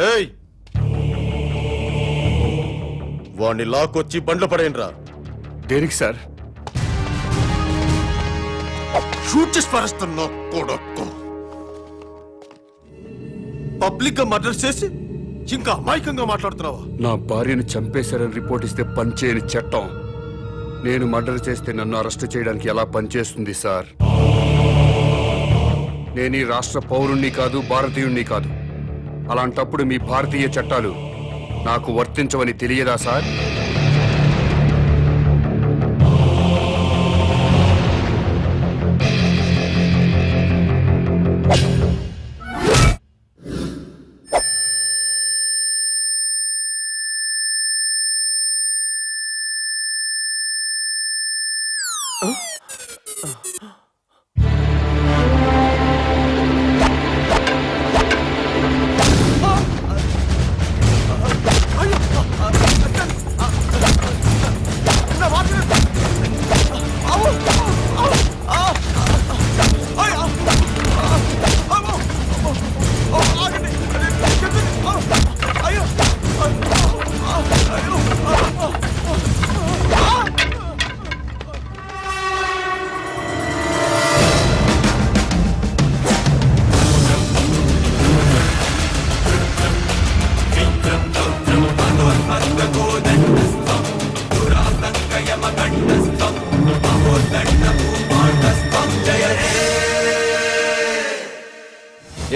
ఏయ్, వాణ్ణి లాక్కొచ్చి బండ్లు పడేయండిరా. దేనికి సార్? షూట్ చేసి పారేస్తున్నా కొడక్కు. పబ్లిక్ గా మర్డర్ చేసి ఇంకా అమాయకంగా మాట్లాడుతున్నావా? నా భార్యను చంపేశారని రిపోర్ట్ ఇస్తే పనిచేయని చట్టం నేను మర్డర్ చేస్తే నన్ను అరెస్ట్ చేయడానికి ఎలా పనిచేస్తుంది సార్? నేను ఈ రాష్ట్ర పౌరుణ్ణి కాదు, భారతీయుణ్ణి కాదు. అలాంటప్పుడు మీ భారతీయ చట్టాలు నాకు వర్తించవని తెలియదా సార్?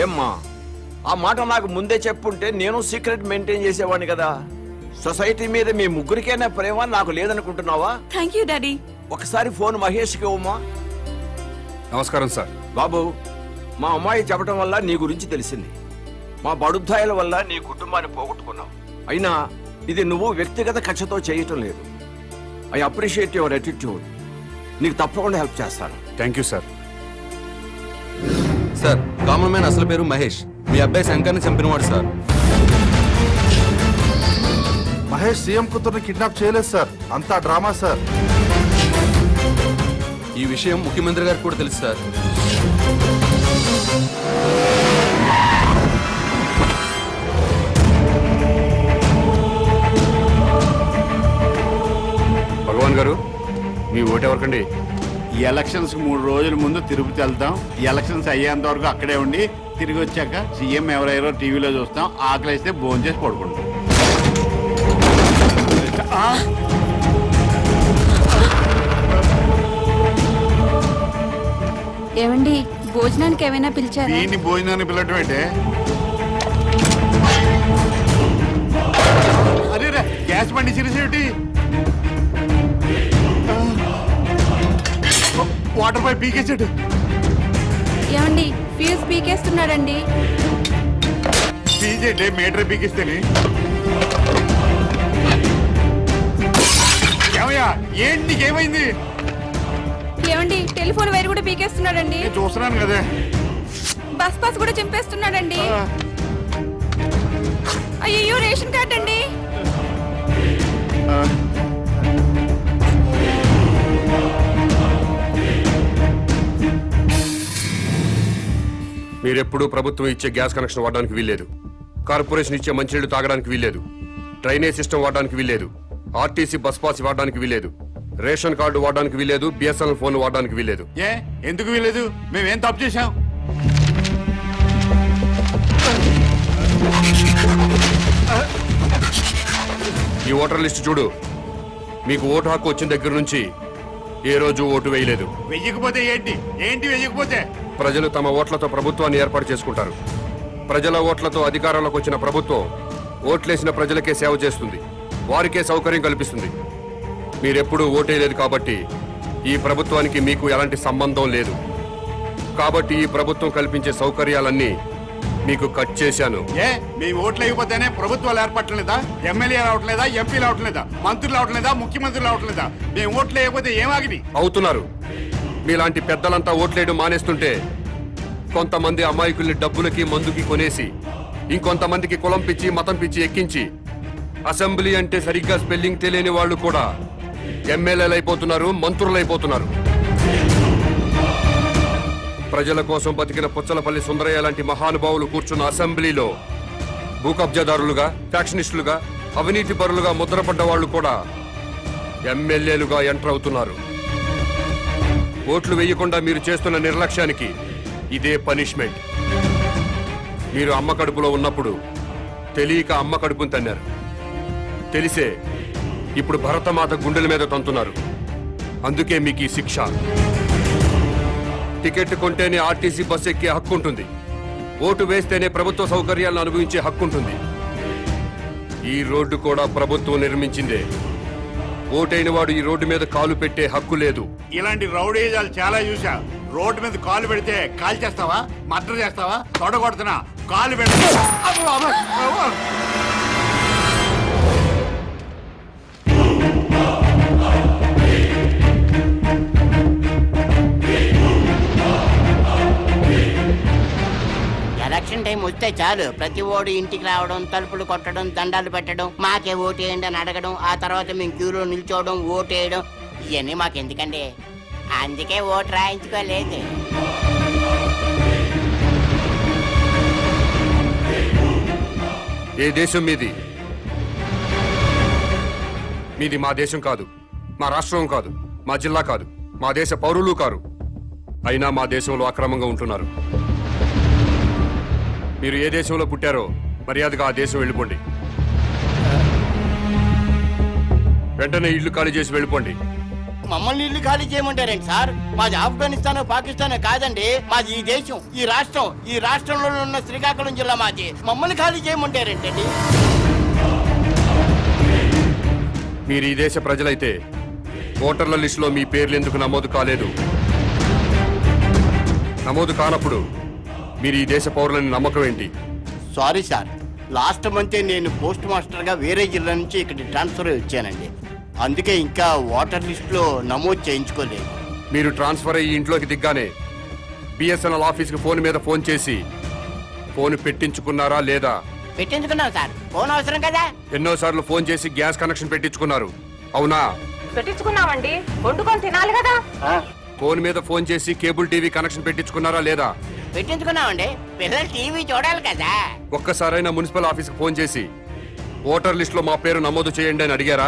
ఏమ్మా, ఆ మాట నాకు ముందే చెప్పుంటే నేను సీక్రెట్ మెయింటైన్ చేసేవాడిని కదా. సొసైటీ మీద మీ ముగ్గురికైనా ప్రేమ నాకు లేదనుకుంటున్నావా? Thank you daddy. ఒకసారి ఫోన్ మహేష్కి ఇవ్వమ్మా. నమస్కారం సార్. బాబు, మా అమ్మాయి చెప్పడం వల్ల నీ గురించి తెలిసింది. మా బడుద్దాయిల వల్ల నీ కుటుంబాన్ని పోగొట్టుకున్నావు. అయినా ఇది నువ్వు వ్యక్తిగత కక్షతో చేయటం లేదు. I appreciate your attitude. నీకు తప్పకుండా హెల్ప్ చేస్తాను. Thank you sir. Sir, common man అసలు పేరు మహేష్. మీ అబ్బాయి శంకర్ని చంపినవాడు సార్. మహేష్ సీఎం కూతుర్ని కిడ్నాప్ చేయలేదు సార్, అంతా డ్రామా సార్. ఈ విషయం ముఖ్యమంత్రి గారికి కూడా తెలుసు సార్. భగవాన్ గారు, మీ ఓటు ఎవరికండి? ఈ ఎలక్షన్స్ 3 రోజుల ముందు తిరుపతి వెళ్తాం. ఈ ఎలక్షన్స్ అయ్యేంత వరకు అక్కడే ఉండి తిరిగి వచ్చాక సీఎం ఎవరెవరో టీవీలో చూస్తాం. ఆకలిస్తే భోజనం చేసి పడుకుంటాం. ఏమండి, భోజనానికి ఏమైనా పిలిచారా? దీన్ని భోజనాన్ని పిలవటం ఏంటే? అరే రే, గ్యాస్ బండి సిరిసేటి, వాటర్ పైప్ పీకేసాడు. ఏమండి, ఫ్యూజ్ పీకేస్తున్నాడండి. పీజేటే మీటర్ పీకిస్తేనే. ఏమయ్యా, ఏంటి నీకేమైంది? ఏమండి, టెలిఫోన్ వైర్ కూడా పీకేస్తున్నాడండి. నేను చూస్తున్నాను కదా. బస్ పాస్ కూడా చింపేస్తున్నాడండి. అయ్యో, రేషన్ కార్డ్ అండి. మీరెప్పుడూ ప్రభుత్వం ఇచ్చే గ్యాస్ కనెక్షన్ వాడడానికి వీల్లేదు. కార్పొరేషన్ ఇచ్చే మంచినీళ్లు తాగడానికి వీల్లేదు. డ్రైనేజ్ సిస్టమ్ వాడడానికి వీల్లేదు. ఆర్టీసీ బస్ పాస్ వాడడానికి వీల్లేదు. రేషన్ కార్డు వాడడానికి వీల్లేదు. బిఎస్ఎన్ఎల్ ఫోన్ వాడడానికి వీల్లేదు. ఏ, ఎందుకు వీల్లేదు? మేమేం తప్పు చేశాం? ఈ ఓటర్ లిస్టు చూడు. మీకు ఓటు హక్కు వచ్చిన దగ్గర నుంచి ఏ రోజు ఓటు వేయలేదు. వెయ్యకపోతే ఏంటి? ఏంటి వెయ్యకపోతే? ప్రజలు తమ ఓట్లతో ప్రభుత్వాన్ని ఏర్పాటు చేసుకుంటారు. ప్రజల ఓట్లతో అధికారంలోకి వచ్చిన ప్రభుత్వం ఓట్లేసిన ప్రజలకే సేవ చేస్తుంది, వారికే సౌకర్యం కల్పిస్తుంది. మీరెప్పుడూ ఓటేయలేదు కాబట్టి ఈ ప్రభుత్వానికి మీకు ఎలాంటి సంబంధం లేదు. కాబట్టి ఈ ప్రభుత్వం కల్పించే సౌకర్యాలన్నీ మీకు కట్ చేశాను. ఏ, మేము ఓట్లు వేయకపోతేనే ప్రభుత్వాలు ఏర్పడలేదా? ఎమ్మెల్యే రావట్లేదా? ఎంపీలు రావట్లేదా? మంత్రులు రావట్లేదా? ముఖ్యమంత్రులు రావట్లేదా? మేము ఓట్లు వేయకపోతే ఏమాగిని అవుతున్నారు. మీలాంటి పెద్దలంతా ఓట్లేయడం మానేస్తుంటే కొంతమంది అమాయకుల్ని డబ్బులకి మందుకి కొనేసి ఇంకొంతమందికి కులం పిచ్చి మతం పిచ్చి ఎక్కించి అసెంబ్లీ అంటే సరిగ్గా స్పెల్లింగ్ తెలియని వాళ్ళు కూడా ఎమ్మెల్యేలు అయిపోతున్నారు, మంత్రులు అయిపోతున్నారు. ప్రజల కోసం బతికిన పుచ్చలపల్లి సుందరయ్య లాంటి మహానుభావులు కూర్చున్న అసెంబ్లీలో భూ కబ్జాదారులుగా, ఫ్యాక్షనిస్టులుగా, అవినీతి పరులుగా ముద్రపడ్డ వాళ్ళు కూడా ఎమ్మెల్యేలుగా ఎంటర్ అవుతున్నారు. ఓట్లు వేయకుండా మీరు చేస్తున్న నిర్లక్ష్యానికి ఇదే పనిష్మెంట్. మీరు అమ్మ కడుపులో ఉన్నప్పుడు తెలియక అమ్మ కడుపును తన్నారు. తెలిసే ఇప్పుడు భరతమాత గుండెల మీద తంతున్నారు. అందుకే మీకు ఈ శిక్ష. టికెట్ కొంటేనే ఆర్టీసీ బస్ ఎక్కే హక్కు ఉంటుంది. ఓటు వేస్తేనే ప్రభుత్వ సౌకర్యాలను అనుభవించే హక్కు ఉంటుంది. ఈ రోడ్డు కూడా ప్రభుత్వం నిర్మించిందే. ఓటైన వాడు ఈ రోడ్డు మీద కాలు పెట్టే హక్కు లేదు. ఇలాంటి రౌడీజాలు చాలా చూసా. రోడ్డు మీద కాలు పెడితే కాలు చేస్తావా, మర్డర్ చేస్తావా, తొడగొడుతున్నా కాలు పెడతా. ఎలక్షన్ టైం వస్తే చాలు ప్రతి ఓడు ఇంటికి రావడం, తలుపులు కొట్టడం, దండాలు పెట్టడం, మాకే ఓటేయండి అని అడగడం, ఆ తర్వాత మేము క్యూలో నిల్చోవడం, ఓటేయడం, ఇవన్నీ మాకెందుకండి? అందుకే ఓటు రాయించుకోలేదు. ఏ దేశం మీది? మీది మా దేశం కాదు, మా రాష్ట్రం కాదు, మా జిల్లా కాదు, మా దేశ పౌరులు కారు. అయినా మా దేశంలో అక్రమంగా ఉంటున్నారు. మీరు ఏ దేశంలో పుట్టారో మర్యాదగా ఆ దేశం వెళ్ళిపోండి. వెంటనే ఇల్లు ఖాళీ చేసి వెళ్ళిపోండి. మమ్మల్ని ఇల్లు ఖాళీ చేయమంటారండి సార్? మాది ఆఫ్ఘనిస్తాన్, పాకిస్తాన్ కాదండి. మాది ఈ దేశం, ఈ రాష్ట్రం. ఈ రాష్ట్రంలో ఉన్న శ్రీకాకుళం జిల్లా మాది. మమ్మల్ని ఖాళీ చేయమంటారేంటండి? మీరు ఈ దేశ ప్రజలైతే ఓటర్ల లిస్టులో మీ పేర్లు ఎందుకు నమోదు కాలేదు? నమోదు కానప్పుడు మీరు ఈ దేశ పౌరులని నమ్మకం ఏంటి? సారీ సార్, లాస్ట్ మంతే నేను పోస్ట్ మాస్టర్ గా వేరే జిల్లా నుంచి ఇక్కడ ట్రాన్స్ఫర్ వచ్చానండి. అందుకే ఇంకా ఓటర్ లిస్ట్ లో నమోదు చేయించుకోలేదు. మీరు ట్రాన్స్ఫర్ అయ్యి ఇంట్లోకి దిగ్గానే బిఎస్ఎన్ఎల్ ఆఫీస్కి ఫోన్ మీద ఫోన్ చేసి ఫోన్ పెట్టించుకున్నారా లేదా? పెట్టించుకున్నాను సార్, ఫోన్ అవసరం కదా. ఎన్నోసార్లు ఫోన్ చేసి గ్యాస్ కనెక్షన్ పెట్టించుకున్నారు, అవునా? పెట్టించుకున్నామండి, వండుకొని తినాలి కదా. ఫోన్ మీద ఫోన్ చేసి కేబుల్ టీవీ కనెక్షన్ పెట్టించుకున్నారా లేదా? పెట్టించుకున్నామండి, పిల్లలు టీవీ చూడాలి కదా. ఒక్కసారైనా మున్సిపల్ ఆఫీస్కి ఫోన్ చేసి ఓటర్ లిస్ట్ లో మా పేరు నమోదు చేయండి అని అడిగారా?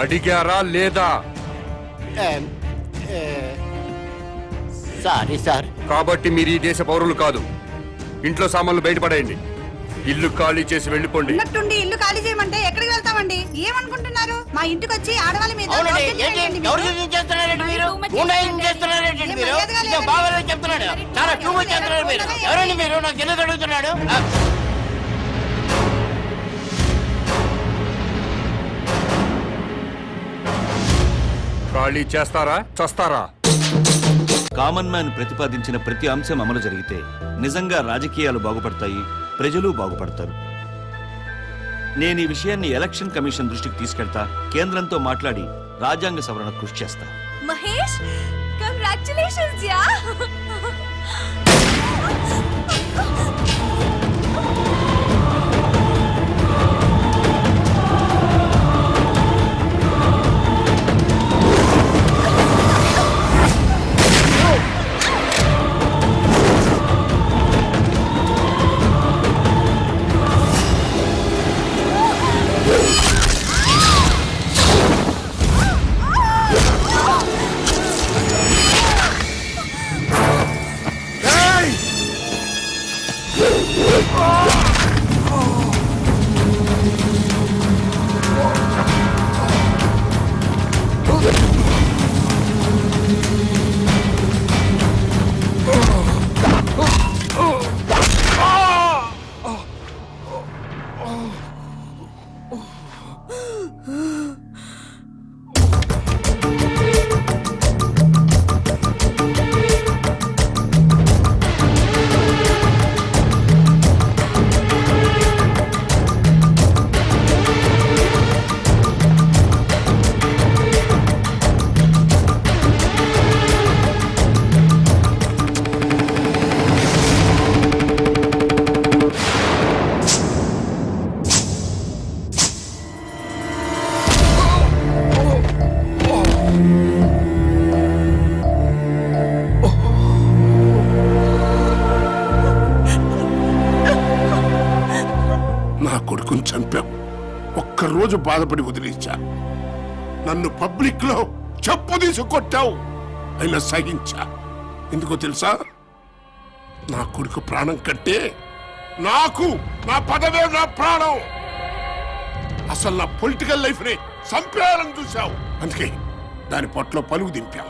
అడిగారా లేదా? Sorry sir. కాబట్టి మీరు ఈ దేశ పౌరులు కాదు. ఇంట్లో సామాన్లు బయటపడేయండి. ఇల్లు ఖాళీ చేసి వెళ్ళిపోండి. ఉన్నట్టుండి ఇల్లు ఖాళీ చేయమంటే ఎక్కడికి వెళ్తామండి? ఏమనుకుంటున్నారు? మా ఇంటికి వచ్చి ఆడవాళ్ళ మీద అవునండి, దౌర్జన్యం ఏంటి చేయండి మీరు? దౌర్జన్యం చేస్తున్నారండి మీరు? Too much గుండాయిజం చేస్తున్నారండి ఏం మీరు? మర్యాదగా ఇదే లేదండి. బాగా చెప్తున్నాడు. చాలా టూ మచ్ చేస్తున్నారు మీరు. ఎవరండి మీరు? నాకు తెలియదు అడుగుతున్నాడు. ఖాళీ చేస్తారా, చస్తారా? కామన్ మ్యాన్ ప్రతిపాదించిన ప్రతి అంశం అమలు జరిగితే నిజంగా రాజకీయాలు బాగుపడతాయి, ప్రజలు బాగుపడతారు. నేను ఈ విషయాన్ని ఎలక్షన్ కమిషన్ దృష్టికి తీసుకెళ్తా, కేంద్రంతో మాట్లాడి రాజ్యాంగ సవరణ కృషి చేస్తా. Mahesh, congratulations yeah. Hey! రోజు బాధపడి వదిలేశా. నన్ను పబ్లిక్ లో చెప్పు తీసుకొట్టావు, అయినా సహించా. ఎందుకో తెలుసా? నా కొడుకు ప్రాణం కంటే నాకు నా పదవే నా ప్రాణం. అసలు నా పొలిటికల్ లైఫ్ ని చంపేయాలని చూశావు. అందుకే దాని పొట్లో పలుగు దింపాం.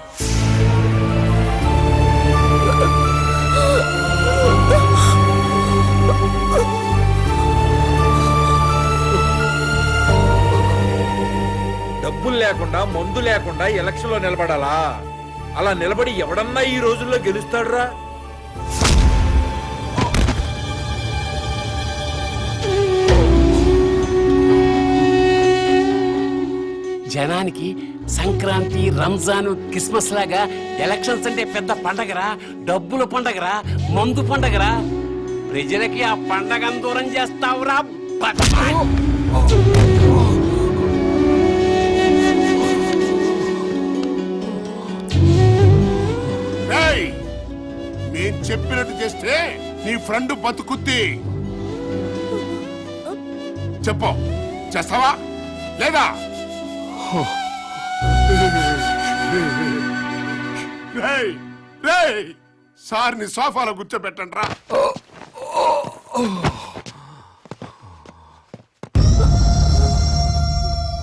డబ్బులు లేకుండా మందు లేకుండా ఎలక్షన్ లో నిలబడాలా? అలా నిలబడి ఎవడన్నా ఈ రోజుల్లో గెలుస్తాడురా? జనానికి సంక్రాంతి, రంజాన్, క్రిస్మస్ లాగా ఎలక్షన్స్ అంటే పెద్ద పండగరా, డబ్బుల పండగరా, మందు పండగరా. ప్రజలకి ఆ పండగను దూరం చేస్తావురా. నేను చెప్పినట్టు చేస్తే నీ ఫ్రెండ్ బతుకుద్ది. చెప్పు, చేస్తావా లేదా? సార్ని సోఫాలో కూర్చోబెట్టండి రా.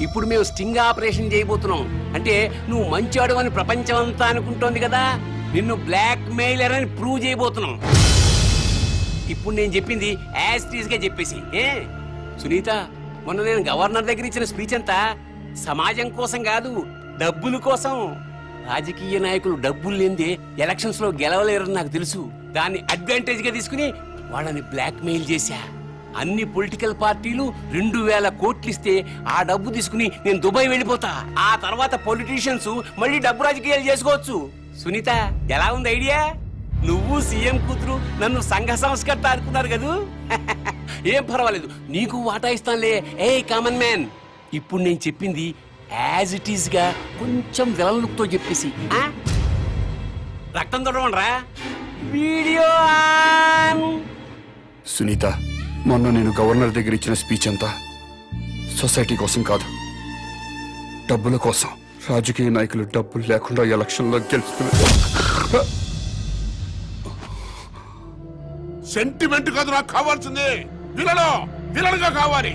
ఇప్పుడు మేము స్టింగ్ ఆపరేషన్ చేయబోతున్నాం. అంటే నువ్వు మంచాడు అని ప్రపంచం అంతా అనుకుంటోంది కదా. నిన్ను బ్లాక్ మెయిలర్ అని ప్రూవ్ చేయబోతున్నాం. ఇప్పుడు నేను చెప్పింది యాజ్ టీజ్ గా చెప్పేసి. సునీత, మొన్న నేను గవర్నర్ దగ్గర ఇచ్చిన స్పీచ్ అంతా సమాజం కోసం కాదు, డబ్బుల కోసం. రాజకీయ నాయకులు డబ్బులు లేనిదే ఎలక్షన్స్ లో గెలవలేరని నాకు తెలుసు. దాన్ని అడ్వాంటేజ్ గా తీసుకుని వాళ్ళని బ్లాక్ మెయిల్ చేశా. అన్ని పొలిటికల్ పార్టీలు 2000 కోట్లు ఇస్తే ఆ డబ్బు తీసుకుని నేను దుబాయ్ వెళ్ళిపోతా. ఆ తర్వాత పొలిటీషియన్స్ మళ్ళీ డబ్బు రాజకీయాలు చేసుకోవచ్చు. సునీత, ఎలా ఉంది ఐడియా? నువ్వు సీఎం కూతురు నన్ను సంఘ సంస్కర్త అనుకున్నారు కదూ. ఏం పర్వాలేదు, నీకు వాటా ఇస్తానులే. ఏ కామన్ మ్యాన్, ఇప్పుడు నేను చెప్పింది యాజ్ ఇట్ ఈస్ గా కొంచెం విలన్ లుక్ తో చెప్పేసి. రక్తం తొడవండ్రా. Video on. సునీత, మొన్న నేను గవర్నర్ దగ్గర ఇచ్చిన స్పీచ్ అంతా సొసైటీ కోసం కాదు, డబ్బుల కోసం. రాజకీయ నాయకులు డబ్బులు లేకుండా ఎలక్షన్లో గెలుస్తున్నారు. సెంటిమెంట్ కాదు నాకు కావాల్సింది, విలన్ గా కావాలి.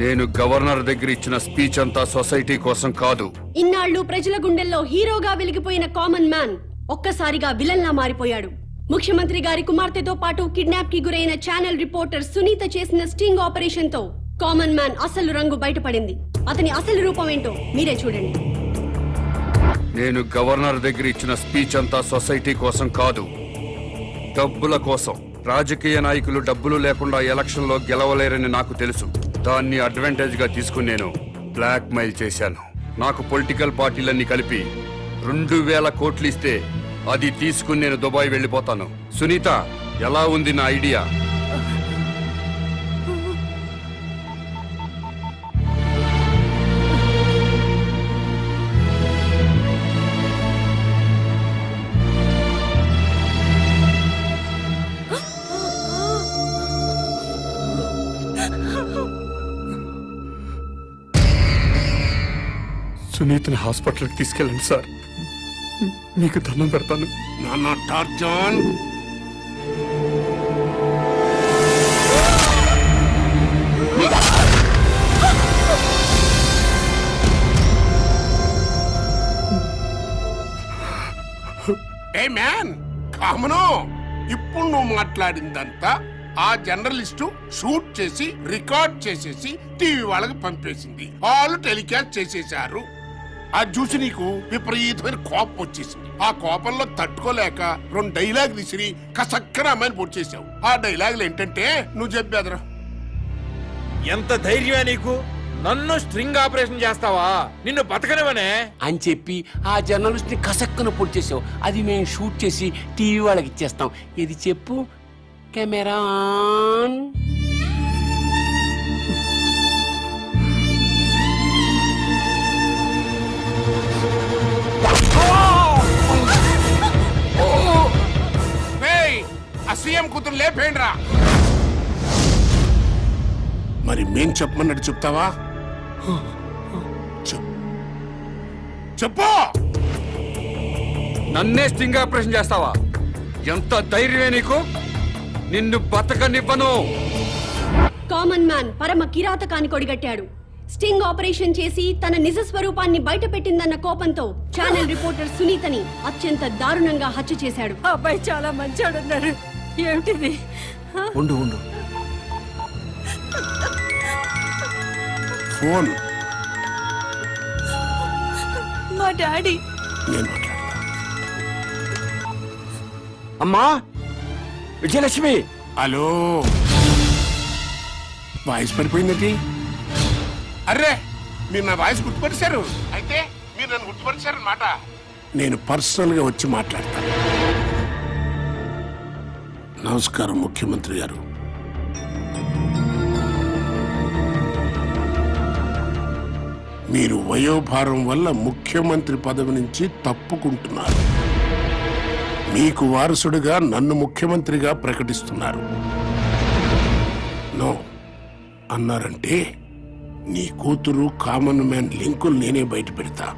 నేను గవర్నర్ దగ్గర ఇచ్చిన స్పీచ్ అంతా సొసైటీ కోసం కాదు. ఇన్నాళ్లు ప్రజల గుండెల్లో హీరోగా వెలిగిపోయిన కామన్ మ్యాన్ ఒక్కసారిగా విలన్ లా మారిపోయాడు. ముఖ్యమంత్రి గారి కుమార్తెతో పాటు కిడ్నాప్ కి గురైన ఛానల్ రిపోర్టర్ సునీత చేసిన స్టింగ్ ఆపరేషన్ తో కామన్ మ్యాన్ అసలు రంగు బయటపడింది. అతని అసలు రూపం ఏంటో మీరే చూడండి. నేను గవర్నర్ దగ్గర ఇచ్చిన స్పీచ్ అంతా సొసైటీ కోసం కాదు, డబ్బుల కోసం. రాజకీయ నాయకులు డబ్బులు లేకుండా ఎలక్షన్లో గెలవలేరని నాకు తెలుసు. దాన్ని అడ్వాంటేజ్ గా తీసుకుని నేను బ్లాక్ మెయిల్ చేశాను. నాకు పొలిటికల్ పార్టీలన్నీ కలిపి 2000 కోట్లు ఇస్తే అది తీసుకుని నేను దుబాయ్ వెళ్ళిపోతాను. సునీత, ఎలా ఉంది నా ఐడియా? సునీతని హాస్పిటల్కి తీసుకెళ్ళండి సార్, మీకు దండం పెడతాను. నాన్న టార్జాన్, ఏ మ్యాన్ కామను, ఇప్పుడు నువ్వు మాట్లాడిందంతా ఆ జర్నలిస్టు షూట్ చేసి రికార్డ్ చేసేసి టీవీ వాళ్ళకి పంపేసింది. వాళ్ళు టెలికాస్ట్ చేసేశారు. అది చూసి నీకు విపరీతమైన కోపం వచ్చేసింది. ఆ కోపంలో తట్టుకోలేక 2 డైలాగ్ విసిరి కసక్కన అమ్మాయిని పొడి చేసావు. ఆ డైలాగులు ఏంటంటే, నువ్వు చెప్పేదరా. ఎంత ధైర్యమే నీకు? నన్ను స్ట్రింగ్ ఆపరేషన్ చేస్తావా? నిన్ను బతకనివనే అని చెప్పి ఆ జర్నలిస్ట్ ని కసక్కన పొడి చేసావు. అది మేము షూట్ చేసి టీవీ వాళ్ళకి ఇచ్చేస్తాం. ఇది చెప్పు. Camera on. సీఎం కూతురు లేపేయండిరా. మరి మేం చెప్పమన్నట్టు చెప్తావా? చెప్పు. నన్నే స్టింగ్ ఆపరేషన్ చేస్తావా? ఎంత ధైర్యమే నీకు? నిన్ను బతకనివ్వను. కామన్ మ్యాన్ పరమ కిరాతకాన్ని కొడిగట్టాడు. స్టింగ్ ఆపరేషన్ చేసి తన నిజ స్వరూపాన్ని బయట పెట్టిందన్న కోపంతో ఛానల్ రిపోర్టర్ సునీతని అత్యంత దారుణంగా హత్య చేశాడు. అబ్బాయి చాలా మంచోడున్నాడు. ఏమిటిది? ఉండు ఉండు. ఫోన్ మా డాడీ. నేను మాట్లాడతా. అమ్మా విజయలక్ష్మి. హలో, వాయిస్ పడిపోయిందండి. అర్రే, మీరు నా వాయిస్ గుర్తుపరిచారు. అయితే మీరు నన్ను గుర్తుపరిచారన్నమాట. నేను పర్సనల్ గా వచ్చి మాట్లాడతాను. నమస్కారం ముఖ్యమంత్రి గారు. మీరు వయోభారం వల్ల ముఖ్యమంత్రి పదవి నుంచి తప్పుకుంటున్నారు. మీకు వారసుడిగా నన్ను ముఖ్యమంత్రిగా ప్రకటిస్తున్నారు. నో అన్నారంటే నీ కూతురు కామన్ మ్యాన్ లింకులు నేనే బయట పెడతా.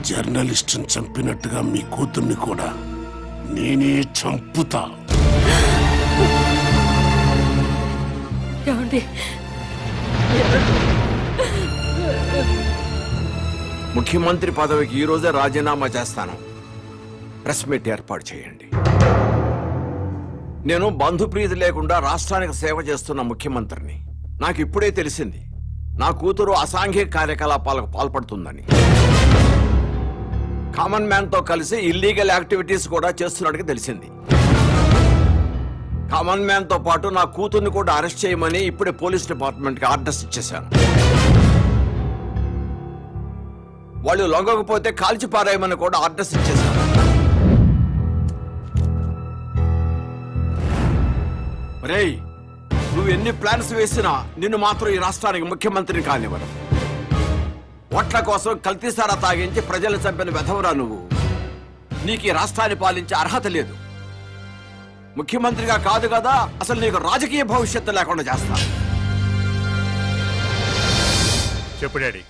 జర్నలిస్టుని చంపినట్టుగా మీ కూతుర్ని కూడా నేనే చంపుతా. ముఖ్యమంత్రి పదవికి ఈ రోజే రాజీనామా చేస్తాను. ప్రెస్ మీట్ ఏర్పాటు చేయండి. నేను బంధుప్రీతి లేకుండా రాష్ట్రానికి సేవ చేస్తున్న ముఖ్యమంత్రిని. నాకు ఇప్పుడే తెలిసింది నా కూతురు అసాంఘిక కార్యకలాపాలకు పాల్పడుతుందని. కామన్ మ్యాన్ తో కలిసి ఇల్లీగల్ యాక్టివిటీస్ కూడా చేస్తున్నట్టుగా తెలిసింది. కామన్ మ్యాన్ తో పాటు నా కూతుర్ని కూడా అరెస్ట్ చేయమని ఇప్పుడే పోలీస్ డిపార్ట్మెంట్ కి ఆర్డర్స్ ఇచ్చేశాను. వాళ్ళు లొంగకపోతే కాల్చి పారేయమని కూడా ఆర్డర్స్ ఇచ్చేశాను. రేయ్, నువ్వు ఎన్ని ప్లాన్స్ వేసినా నిన్ను మాత్రం ఈ రాష్ట్రానికి ముఖ్యమంత్రిని కానివ్వరు. ఓట్ల కోసం కల్తీసారా తాగించి ప్రజలు చంపిన వెధవరా నువ్వు. నీకు ఈ రాష్ట్రాన్ని పాలించే అర్హత లేదు. ముఖ్యమంత్రిగా కాదు కదా, అసలు నీకు రాజకీయ భవిష్యత్తు లేకుండా చేస్తా. చెప్పు డాడీ.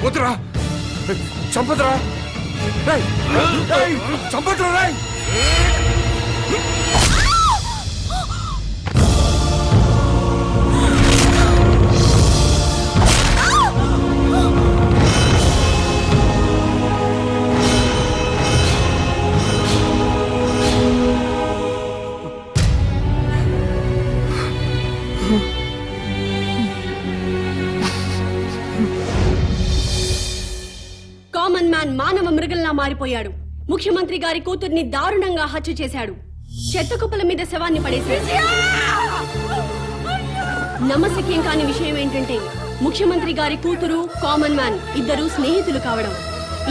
వద్దురా, చంపదురా, చంపదురా రాయ్. కామన్ మ్యాన్ మానవ మృగంలా మారిపోయాడు. ముఖ్యమంత్రి గారి కూతుర్ని దారుణంగా హత్య చేశాడు. చెత్త కుప్పల మీద శవాన్ని పడేశాడు. నమ్మశక్యం కాని విషయం ఏంటంటే ముఖ్యమంత్రి గారి కూతురు కామన్ మ్యాన్ ఇద్దరు స్నేహితులు కావడం.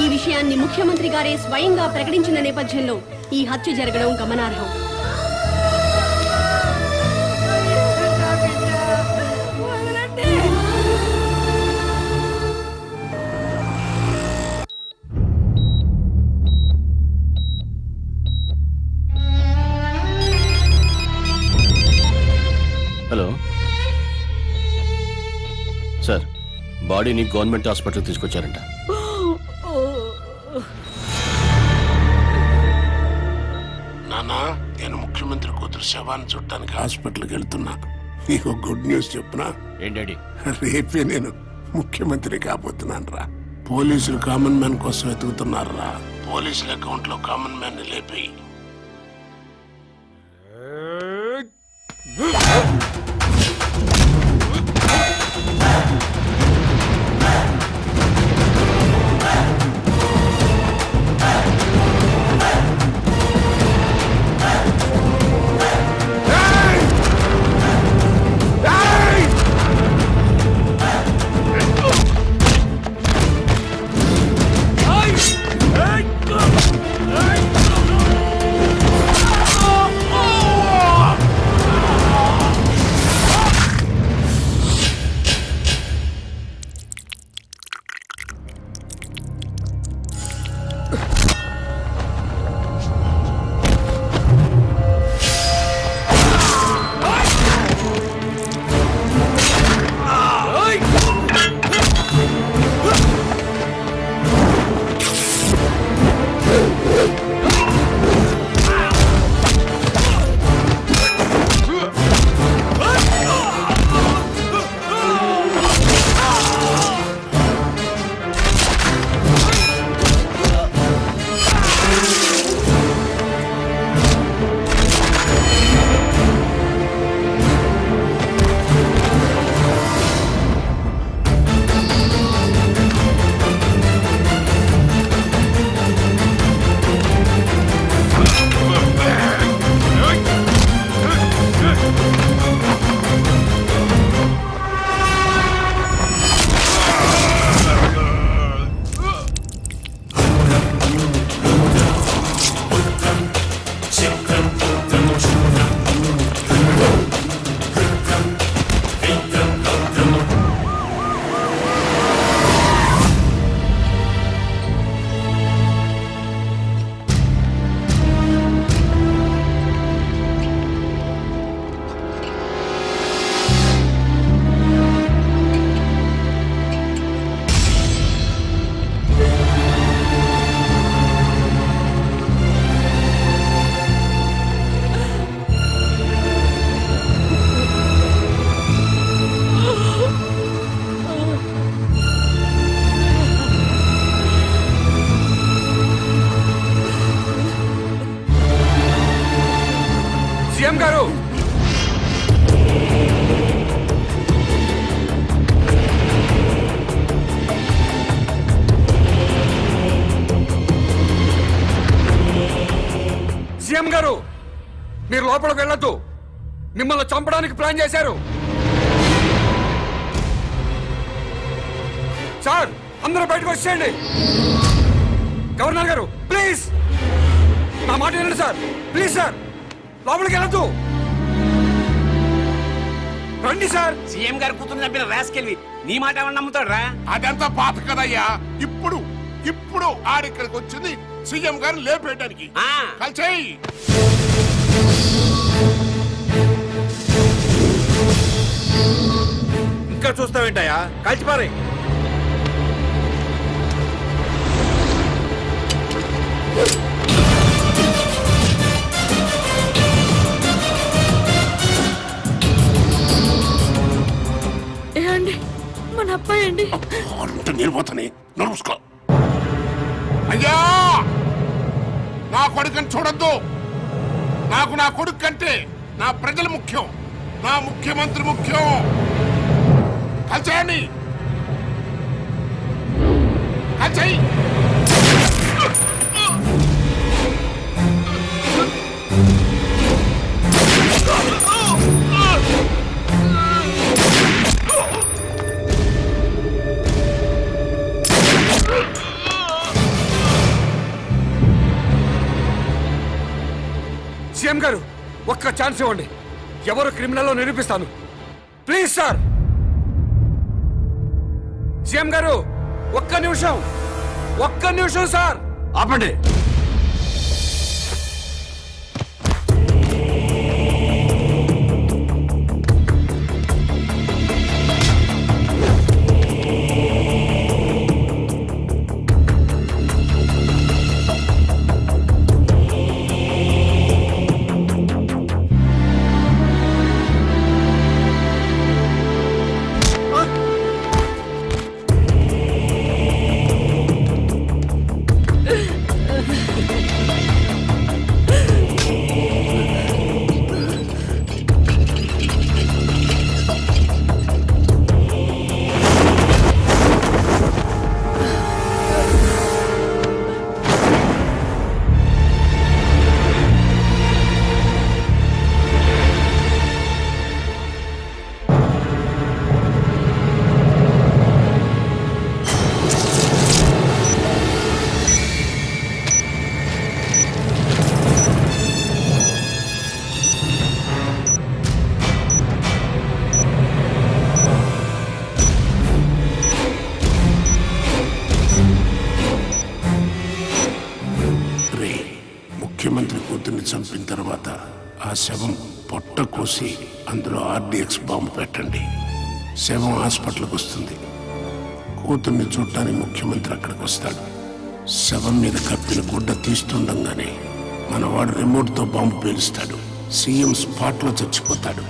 ఈ విషయాన్ని ముఖ్యమంత్రి గారే స్వయంగా ప్రకటించిన నేపథ్యంలో ఈ హత్య జరగడం గమనార్హం. హలో సార్, బాడీని గవర్నమెంట్ హాస్పిటల్ తీసుకొచ్చారంట. నానా, నేను ముఖ్యమంత్రి కూతురు శవాన్ని చుట్టానికి హాస్పిటల్కి వెళ్తున్నా. నీకు గుడ్ న్యూస్ చెప్పునా? ఏంటండి? రేపే నేను ముఖ్యమంత్రి కాబోతున్నాను రా. పోలీసులు కామన్ మ్యాన్ కోసం వెతుకుతున్నారు రా. పోలీసుల అకౌంట్ లో కామన్ మ్యాన్ ని లేపి సీఎం గారు మీరు లోపలికి వెళ్ళొద్దు, మిమ్మల్ని చంపడానికి ప్లాన్ చేశారు. సార్ అందరూ బయటకు వచ్చేయండి. గవర్నర్ గారు ప్లీజ్ నా మాట వినండి సార్, ప్లీజ్ సార్ లోపలికి వెళ్ళొద్దు, రండి సార్. సీఎం గారు కూతురు చంపిన రాసుకెళ్ళి నీ మాట ఏమన్నా నమ్ముతాడు రా? అదంతా పాత కదయ్యా. ఇప్పుడు ఇప్పుడు ఆడిక్కడికి వచ్చింది సీఎం గారిని లేపేయడానికి. ఆ. కలిసేయి. ఇంకా చూస్తావేంటయ్యా, కాల్చిపారే. ఏమండి మన అబ్బాయి అండి. అంటే నేను పోతానే నడుసుకో. అయ్యా నా కొడుకుని చూడొద్దు. నాకు నా కొడుకు కంటే నా ప్రజలు ముఖ్యం, నా ముఖ్యమంత్రి ముఖ్యం. కలిసేయండి, కలిసేయి. సీఎం గారు ఒక్క ఛాన్స్ ఇవ్వండి, ఎవరు క్రిమినల్లో నిరూపిస్తాను ప్లీజ్ సార్. సీఎం గారు ఒక్క నిమిషం సార్. ఆపండి. ముఖ్యమంత్రి కూతుర్ని చంపిన తర్వాత ఆ శవం పొట్ట కోసి అందులో ఆర్డిఎక్స్ బాంబు పెట్టండి. శవం హాస్పిటల్కి వస్తుంది. కూతుర్ని చూడటానికి ముఖ్యమంత్రి అక్కడికి వస్తాడు. శవం మీద కప్పిన గుడ్డ తీస్తుండగానే మనవాడు రిమోట్తో బాంబు పేలుస్తాడు. సీఎం స్పాట్లో చచ్చిపోతాడు.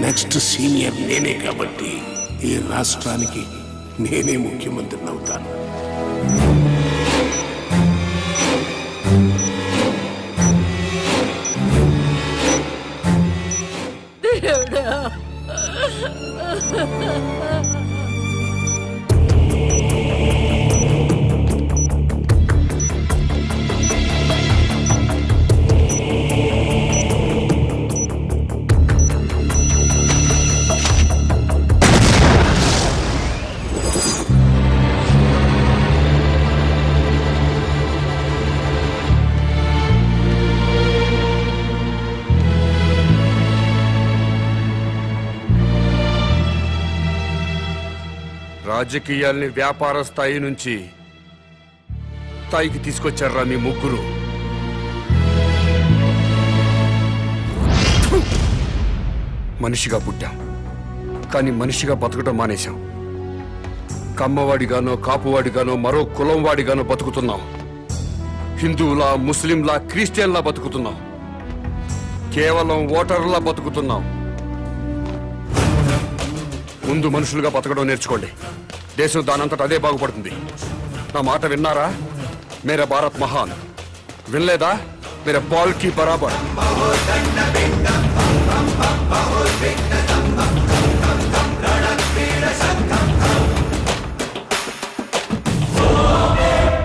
నెక్స్ట్ సీనియర్ నేనే కాబట్టి ఈ రాష్ట్రానికి నేనే ముఖ్యమంత్రిని అవుతాను. రాజకీయాల్ని వ్యాపార స్థాయి నుంచి స్థాయికి తీసుకొచ్చారా మీ ముగ్గురు. మనిషిగా పుట్టాం, కానీ మనిషిగా బతకడం మానేశాం. కమ్మవాడిగానో కాపువాడిగానో మరో కులం వాడిగానో బతుకుతున్నాం. హిందువులా, ముస్లింలా, క్రిస్టియన్లా బతుకుతున్నాం. కేవలం ఓటర్లా బతుకుతున్నాం. ముందు మనుషులుగా బతకడం నేర్చుకోండి. దేశం దానంతట అదే బాగుపడుతుంది. నా మాట విన్నారా? మేరా భారత్ మహాన్. వినలేదా? మేరా బాల్ కి బరాబర్.